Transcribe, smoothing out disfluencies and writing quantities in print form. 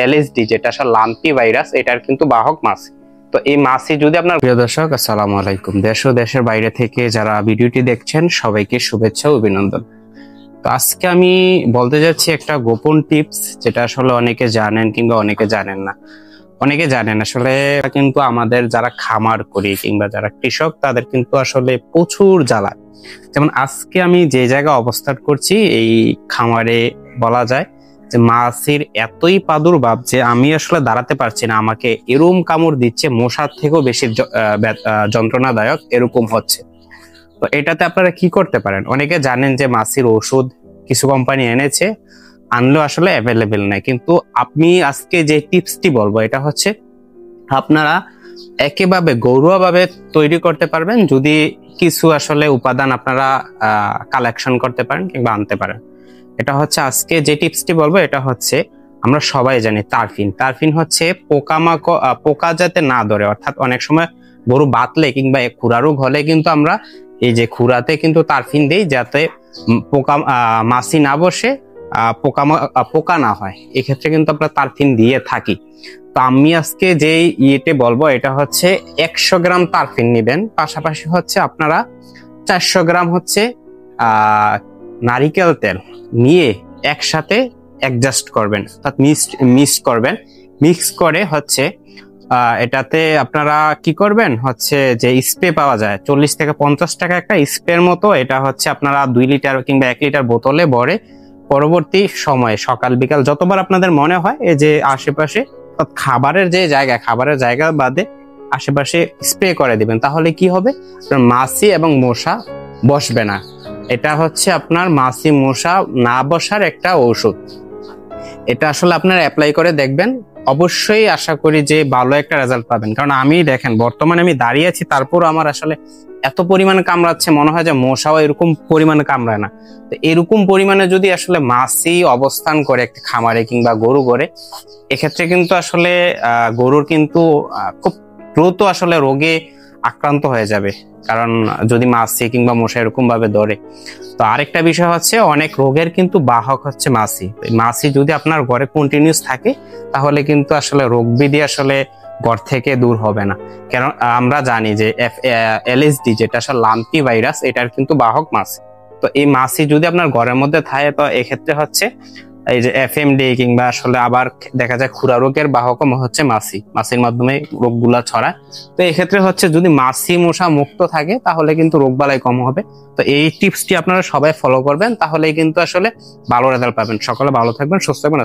LSD, যেটা আসলে lumpy virus, এটার কিন্তু বাহক মাছি। তো এই মাছি যদি আপনার, প্রিয় দর্শক আসসালামু আলাইকুম, দেশ ও দেশের বাইরে থেকে যারা ভিডিওটি দেখছেন সবাইকে শুভেচ্ছা ও অভিনন্দন। তো আজকে আমি বলতে যাচ্ছি একটা গোপন টিপস, যেটা আসলে অনেকে জানেন কিংবা অনেকে জানেন না। অনেকে জানেন আসলে, কিন্তু আমাদের যারা খামার করি কিংবা যারা কৃষক তাদের কিন্তু আসলে প্রচুর জ্বালা। যেমন আজকে আমি যে জায়গায় অবস্থান করছি এই খামারে বলা যায় যে মাছির এতই প্রাদুর্ভাব যে আমি আসলে দাঁড়াতে পারছি না, আমাকে এরকম কামড় দিচ্ছে, মশার থেকেও বেশি যন্ত্রণাদায়ক এরকম হচ্ছে। তো এটাতে আপনারা কি করতে পারেন? অনেকে জানেন যে মাছির ওষুধ কিছু কোম্পানি এনেছে, আনলেও আসলে অ্যাভেলেবেল নাই। কিন্তু আমি আজকে যে টিপসটি বলবো এটা হচ্ছে আপনারা একেবারে ঘরোয়া ভাবে তৈরি করতে পারবেন, যদি কিছু আসলে উপাদান আপনারা কালেকশন করতে পারেন কিংবা আনতে পারেন। এটা হচ্ছে আজকে যে টিপসটি বলবো, এটা হচ্ছে আমরা সবাই জানি তারফিন। তারফিন হচ্ছে পোকা যাতে না ধরে, অর্থাৎ অনেক সময় গরু বাতলে কিংবা খুরা রোগ হলে কিন্তু আমরা এই যে খুরাতে কিন্তু তারফিন দেই, যাতে মাছি না বসে, পোকা না হয়। এক্ষেত্রে কিন্তু আমরা তারফিন দিয়ে থাকি। তো আমি আজকে যে ইয়েতে বলবো এটা হচ্ছে 100 গ্রাম তারফিন নিবেন, পাশাপাশি হচ্ছে আপনারা 400 গ্রাম হচ্ছে নারিকেল তেল নিয়ে একসাথে অ্যাডজাস্ট করবেন, অর্থাৎ মিক্স করবেন। মিক্স করে হচ্ছে এটাতে আপনারা কি করবেন হচ্ছে যে স্প্রে পাওয়া যায় 40 থেকে 50 টাকা একটা স্প্রের মতো, এটা হচ্ছে আপনারা 2 লিটার কিংবা 1 লিটার বোতলে ভরে পরবর্তী সময়ে সকাল বিকাল যতবার আপনাদের মনে হয় এই যে আশেপাশে খাবারের জায়গা বাদে আশেপাশে স্প্রে করে দিবেন। তাহলে কি হবে, মাছি এবং মশা বসবে না। এটা হচ্ছে আপনার মাছি মশা না বসার একটা ঔষধ। এটা আসলে আপনারা অ্যাপ্লাই করে দেখবেন, অবশ্যই আশা করি যে ভালো একটা রেজাল্ট পাবেন। কারণ আমি দেখেন বর্তমানে আমি দাঁড়িয়ে আছি, তারপর আমার আসলে এত পরিমাণে কামড়াচ্ছে, মনে হয় যে মশাও এরকম পরিমাণে কামড়ায় না। তো এরকম পরিমাণে যদি আসলে মাছি অবস্থান করে একটা খামারে কিংবা গরু ঘরে, এক্ষেত্রে কিন্তু আসলে গরুর কিন্তু খুব দ্রুত আসলে রোগে আক্রান্ত হয়ে যাবে, কারণ যদি মাছি কিংবা মশা এরকম ভাবে ধরে। তো আরেকটা বিষয় হচ্ছে, অনেক রোগের কিন্তু বাহক হচ্ছে মাছি। মাছি যদি আপনার ঘরে কন্টিনিউস থাকে তাহলে কিন্তু আসলে রোগ বিধি আসলে ঘর থেকে দূর হবে না। কারণ আমরা জানি যে এলএসডি, যেটা আসলে লাম্পি ভাইরাস, এটার কিন্তু বাহক মাছি। তো এই মাছি যদি আপনার ঘরের মধ্যে থাকে, তো এক্ষেত্রে হচ্ছে এই যে এফএমডি কিংবা আসলে আবার দেখা যায় খুরা রোগের বাহক হচ্ছে মাছির মাধ্যমে রোগগুলা ছড়ায়। তো এক্ষেত্রে হচ্ছে যদি মাছি মশা মুক্ত থাকে তাহলে কিন্তু রোগবালাই কম হবে। তো এই টিপসটি আপনারা সবাই ফলো করবেন, তাহলে কিন্তু আসলে ভালো রেজাল্ট পাবেন। সকলে ভালো থাকবেন, সুস্থ থাকবেন।